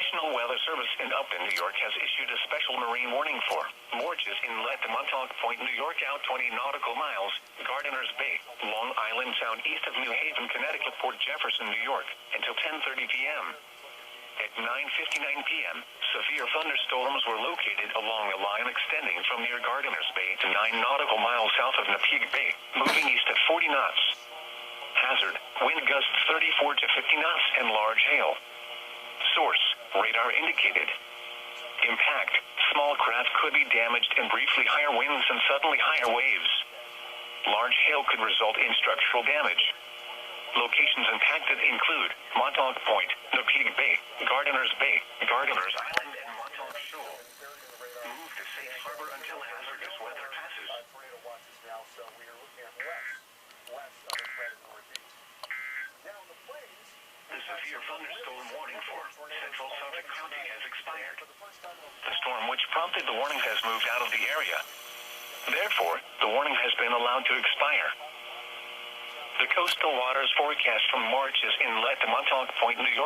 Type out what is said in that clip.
National Weather Service in Upton, New York has issued a special marine warning for Moriches Inlet to Montauk Point, New York, out 20 nautical miles, Gardiner's Bay, Long Island Sound east of New Haven, Connecticut, Port Jefferson, New York, until 10:30 p.m. At 9:59 p.m., severe thunderstorms were located along a line extending from near Gardiner's Bay to 9 nautical miles south of Nepean Bay, moving east at 40 knots. Hazard, wind gusts 34 to 50 knots and large hail. Source, radar indicated. Impact, small craft could be damaged and briefly higher winds and suddenly higher waves. Large hail could result in structural damage. Locations impacted include Montauk Point, Nepean Bay, Gardiner's Bay, Gardiner's Island, and Montauk Shoal. Move to safe harbor until hazardous weather passes. The severe thunderstorm warning for Central Suffolk County has expired. The storm which prompted the warning has moved out of the area. Therefore, the warning has been allowed to expire. The coastal waters forecast from Moriches Inlet to Montauk Point, New York.